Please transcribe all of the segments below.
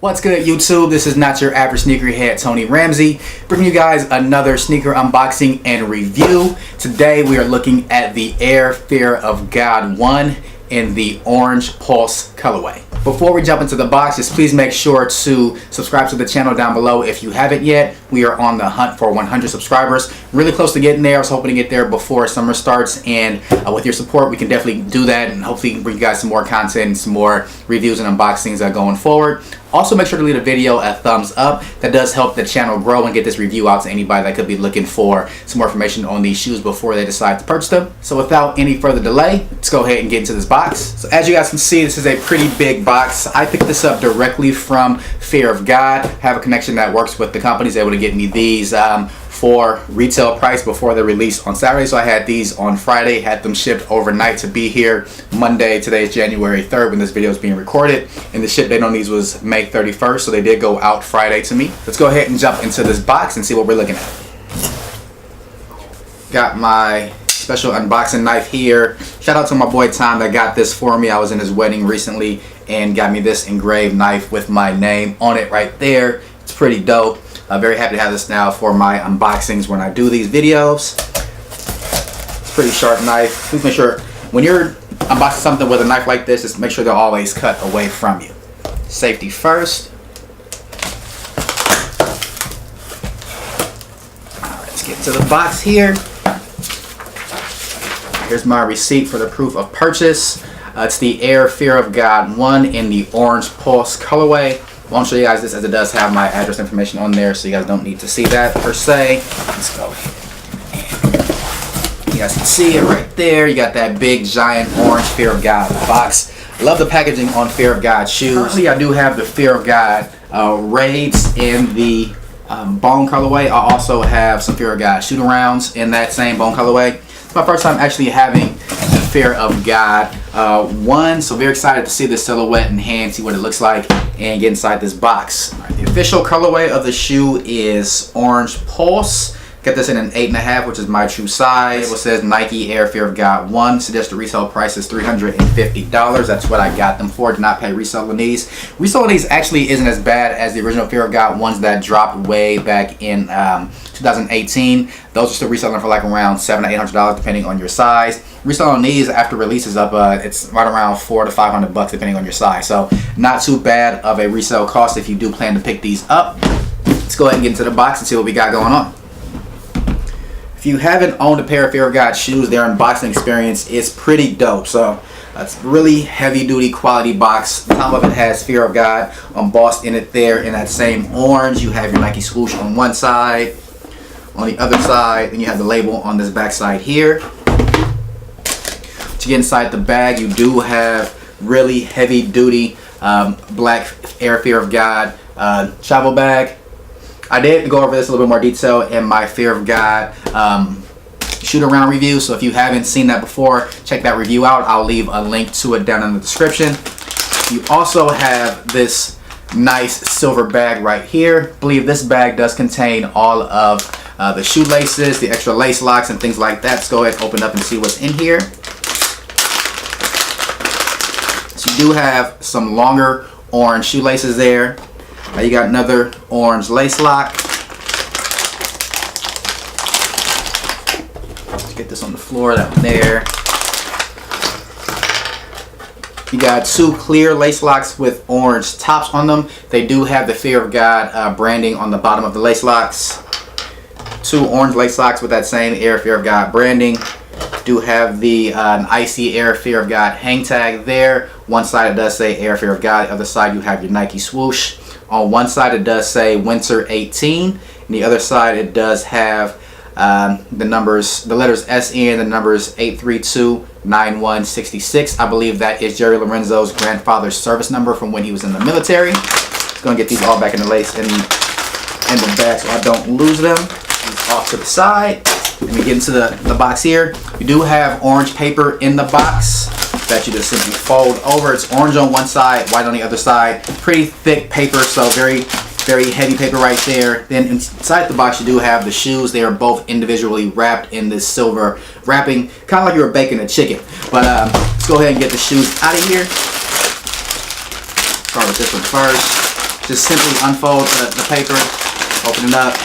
What's good, YouTube? This is not your average sneakerhead, Tony Ramsey, bringing you guys another sneaker unboxing and review. Today we are looking at the Air Fear of God 1 in the Orange Pulse colorway. Before we jump into the box, just please make sure to subscribe to the channel down below if you haven't yet. We are on the hunt for 100 subscribers. Really close to getting there. I was hoping to get there before summer starts, and with your support we can definitely do that and hopefully bring you guys some more content and some more reviews and unboxings going forward. Also, make sure to leave the video a thumbs up. That does help the channel grow and get this review out to anybody that could be looking for some more information on these shoes before they decide to purchase them. So without any further delay, let's go ahead and get into this box. So as you guys can see, this is a pretty big box. I picked this up directly from Fear of God. I have a connection that works with the company, is able to get me these for retail price before they're released on Saturday. So I had these on Friday, had them shipped overnight to be here Monday. Today is January 3rd when this video is being recorded, and the ship date on these was May 31st, so they did go out Friday to me. Let's go ahead and jump into this box and see what we're looking at. Got my special unboxing knife here. Shout out to my boy Tom that got this for me. I was in his wedding recently and got me this engraved knife with my name on it right there. It's pretty dope. I'm very happy to have this now for my unboxings when I do these videos. It's a pretty sharp knife. Please make sure when you're unboxing something with a knife like this, just make sure they're always cut away from you. Safety first. Alright, let's get to the box here. Here's my receipt for the proof of purchase. It's the Air Fear of God 1 in the Orange Pulse colorway. I won't show you guys this as it does have my address information on there, so you guys don't need to see that per se. Let's go ahead. You guys can see it right there. You got that big giant Orange Fear of God box. I love the packaging on Fear of God shoes. Currently, I do have the Fear of God Raids in the bone colorway. I also have some Fear of God shoot-arounds in that same bone colorway. It's my first time actually having the Fear of God 1, so very excited to see this silhouette in hand, see what it looks like, and get inside this box. Right, the official colorway of the shoe is Orange Pulse. Got this in an 8.5, which is my true size. It says Nike Air Fear of God 1. Suggested retail price is $350. That's what I got them for. Did not pay resale on these. Resale on these actually isn't as bad as the original Fear of God ones that dropped way back in 2018. Those are still reselling for like around $700 to $800 depending on your size. Resale on these after release is up, it's right around $400 to $500 depending on your size. So not too bad of a resale cost if you do plan to pick these up. Let's go ahead and get into the box and see what we got going on. If you haven't owned a pair of Fear of God shoes, their unboxing experience is pretty dope. So it's really heavy duty quality box. The top of it has Fear of God embossed in it there in that same orange. You have your Nike swoosh on one side. On the other side, then you have the label on this back side here. To get inside the bag, you do have really heavy duty black Air Fear of God travel bag. I did go over this a little bit more detail in my Fear of God shoot around review, so if you haven't seen that before, check that review out. I'll leave a link to it down in the description. You also have this nice silver bag right here. I believe this bag does contain all of the shoelaces, the extra lace locks, and things like that. Let's go ahead and open up and see what's in here. So you do have some longer orange shoelaces there. You got another orange lace lock. Let's get this on the floor, that one there. You got two clear lace locks with orange tops on them. They do have the Fear of God branding on the bottom of the lace locks. Two orange lace locks with that same Air Fear of God branding. Do have the icy Air Fear of God hang tag there. One side it does say Air Fear of God. The other side you have your Nike swoosh. On one side it does say Winter 18. And the other side it does have the letters SN, the numbers 8329166. I believe that is Jerry Lorenzo's grandfather's service number from when he was in the military. Just gonna get these all back in the lace in the bag so I don't lose them. These off to the side. Let me get into the box here. We do have orange paper in the box that you just simply fold over. It's orange on one side, white on the other side. Pretty thick paper, so very heavy paper right there. Then inside the box you do have the shoes. They are both individually wrapped in this silver wrapping, kind of like you were baking a chicken. But let's go ahead and get the shoes out of here. Start with this one first. Just simply unfold the paper, open it up,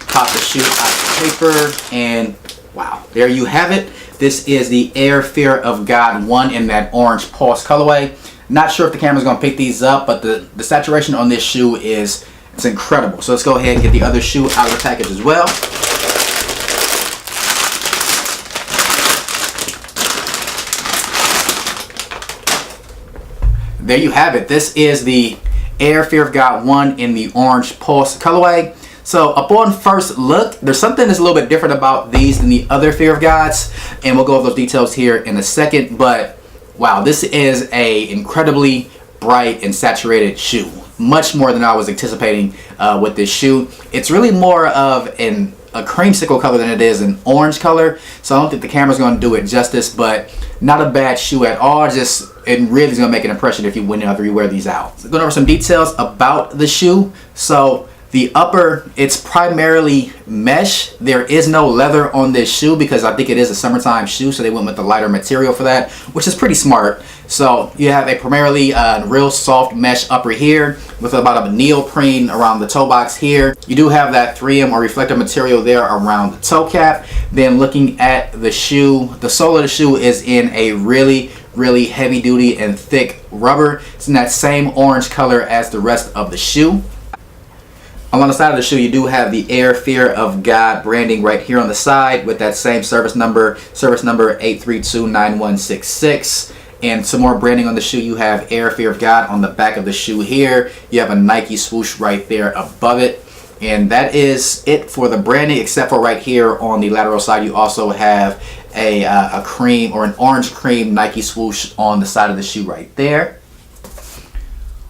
pop the shoe out of the paper, and wow, there you have it. This is the Air Fear of God 1 in that orange Pulse colorway. Not sure if the camera's gonna pick these up, but the saturation on this shoe it's incredible. So let's go ahead and get the other shoe out of the package as well. There you have it. This is the Air Fear of God 1 in the orange Pulse colorway. So upon first look, there's something that's a little bit different about these than the other Fear of Gods, and we'll go over those details here in a second. But wow, this is a incredibly bright and saturated shoe. Much more than I was anticipating with this shoe. It's really more of a creamsicle color than it is an orange color. So I don't think the camera's going to do it justice, but not a bad shoe at all. Just it really is going to make an impression if you whenever you wear these out. So going over some details about the shoe. So the upper, it's primarily mesh. There is no leather on this shoe because I think it is a summertime shoe, so they went with the lighter material for that, which is pretty smart. So you have a primarily real soft mesh upper here with about a neoprene around the toe box here. You do have that 3M or reflective material there around the toe cap. Then looking at the shoe, the sole of the shoe is in a really heavy duty and thick rubber. It's in that same orange color as the rest of the shoe. Along the side of the shoe, you do have the Air Fear of God branding right here on the side with that same service number 8329166. And some more branding on the shoe. You have Air Fear of God on the back of the shoe here. You have a Nike swoosh right there above it. And that is it for the branding, except for right here on the lateral side, you also have a cream or an orange cream Nike swoosh on the side of the shoe right there.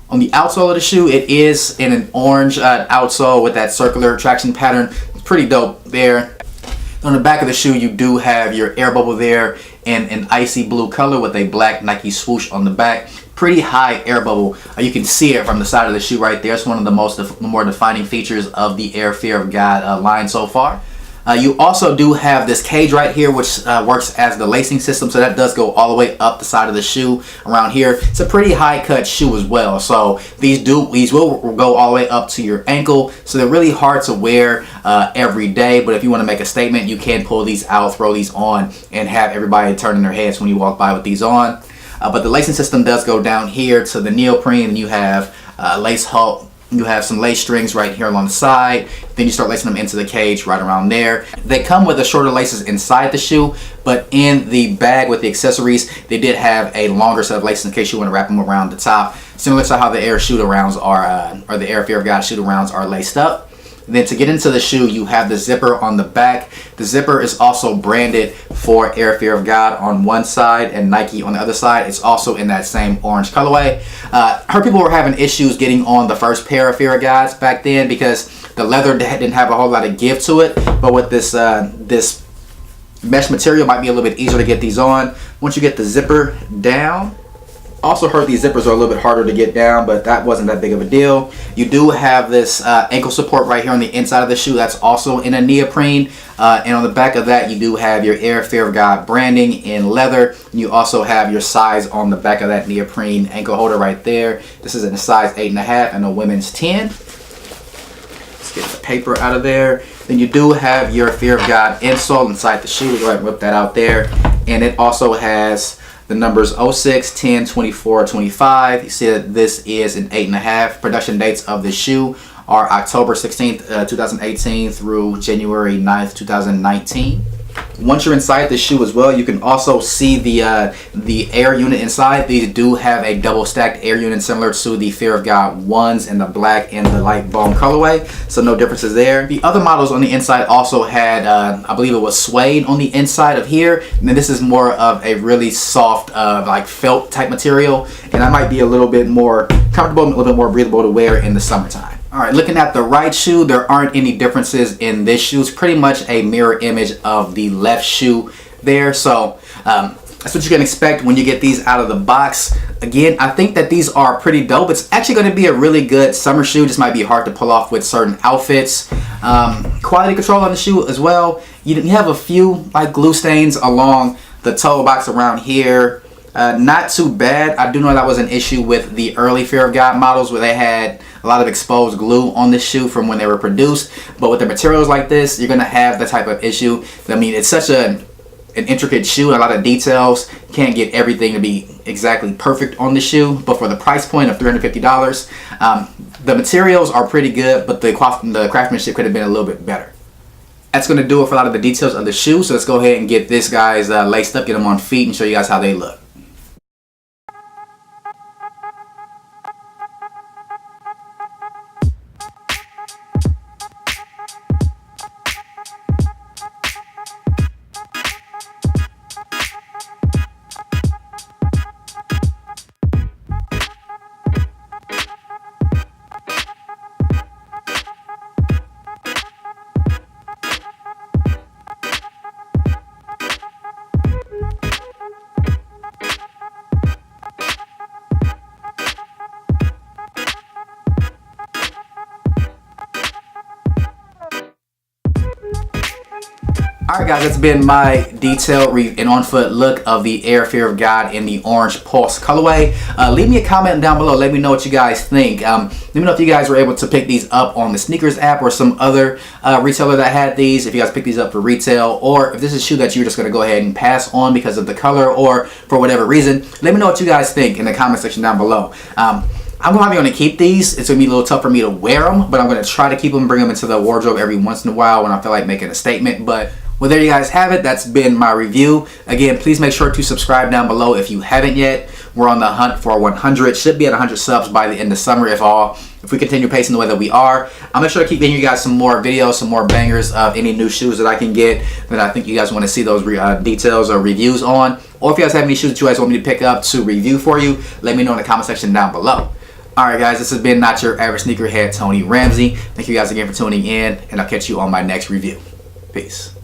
On the outsole of the shoe, it is in an orange outsole with that circular traction pattern. It's pretty dope there. On the back of the shoe, you do have your air bubble there in an icy blue color with a black Nike swoosh on the back. Pretty high air bubble. You can see it from the side of the shoe right there. It's one of the more defining features of the Air Fear of God line so far. You also do have this cage right here, which works as the lacing system, so that does go all the way up the side of the shoe around here. It's a pretty high cut shoe as well, so these will go all the way up to your ankle, so they're really hard to wear every day. But if you want to make a statement, you can pull these out, throw these on, and have everybody turning their heads when you walk by with these on. But the lacing system does go down here to the neoprene, and you have lace halt. You have some lace strings right here along the side. Then you start lacing them into the cage right around there. They come with the shorter laces inside the shoe, but in the bag with the accessories, they did have a longer set of laces in case you want to wrap them around the top, similar to how the Air shoot-arounds are, or the Air Fear of God shoot-arounds are laced up. Then to get into the shoe, you have the zipper on the back. The zipper is also branded for Air Fear of God on one side and Nike on the other side. It's also in that same orange colorway. Heard people were having issues getting on the first pair of Fear of Gods back then because the leather didn't have a whole lot of give to it. But with this this mesh material, it might be a little bit easier to get these on. Once you get the zipper down, also heard these zippers are a little bit harder to get down, but that wasn't that big of a deal. You do have this ankle support right here on the inside of the shoe. That's also in a neoprene. And on the back of that, you do have your Air Fear of God branding in leather. You also have your size on the back of that neoprene ankle holder right there. This is in a size 8.5 and a women's 10. Let's get the paper out of there. Then you do have your Fear of God insole inside the shoe. We'll go ahead and whip that out there. And it also has the numbers 06, 10, 24, 25. You see that this is an 8.5. Production dates of the shoe are October 16th, 2018 through January 9th, 2019. Once you're inside the shoe as well, you can also see the air unit inside. These do have a double stacked air unit similar to the Fear of God ones in the black and the light bone colorway, so no differences there. The other models on the inside also had, I believe it was suede on the inside of here, and then this is more of a really soft, like felt type material, and that might be a little bit more comfortable, a little bit more breathable to wear in the summertime. All right, looking at the right shoe, there aren't any differences in this shoe. It's pretty much a mirror image of the left shoe there. So that's what you can expect when you get these out of the box. Again, I think that these are pretty dope. It's actually going to be a really good summer shoe. Just might be hard to pull off with certain outfits. Quality control on the shoe as well. You have a few like glue stains along the toe box around here. Not too bad. I do know that was an issue with the early Fear of God models where they had a lot of exposed glue on the shoe from when they were produced. But with the materials like this, you're going to have that type of issue. I mean, it's such an intricate shoe, a lot of details. You can't get everything to be exactly perfect on the shoe. But for the price point of $350, the materials are pretty good, but the craftsmanship could have been a little bit better. That's going to do it for a lot of the details of the shoe. So let's go ahead and get this guys laced up, get them on feet, and show you guys how they look. Alright guys, that's been my detailed and on-foot look of the Air Fear of God in the Orange Pulse colorway. Leave me a comment down below. Let me know what you guys think. Let me know if you guys were able to pick these up on the Sneakers app or some other retailer that had these. If you guys picked these up for retail, or if this is a shoe that you're just going to go ahead and pass on because of the color or for whatever reason. Let me know what you guys think in the comment section down below. I'm probably going to keep these. It's going to be a little tough for me to wear them, but I'm going to try to keep them, bring them into the wardrobe every once in a while when I feel like making a statement. But well, there you guys have it. That's been my review. Again, please make sure to subscribe down below if you haven't yet. We're on the hunt for 100. Should be at 100 subs by the end of summer if we continue pacing the way that we are. I'll make sure to keep giving you guys some more videos, some more bangers of any new shoes that I can get that I think you guys want to see those details or reviews on. Or if you guys have any shoes that you guys want me to pick up to review for you, let me know in the comment section down below. Alright guys, this has been Not Your Average Sneakerhead, Tony Ramsey. Thank you guys again for tuning in, and I'll catch you on my next review. Peace.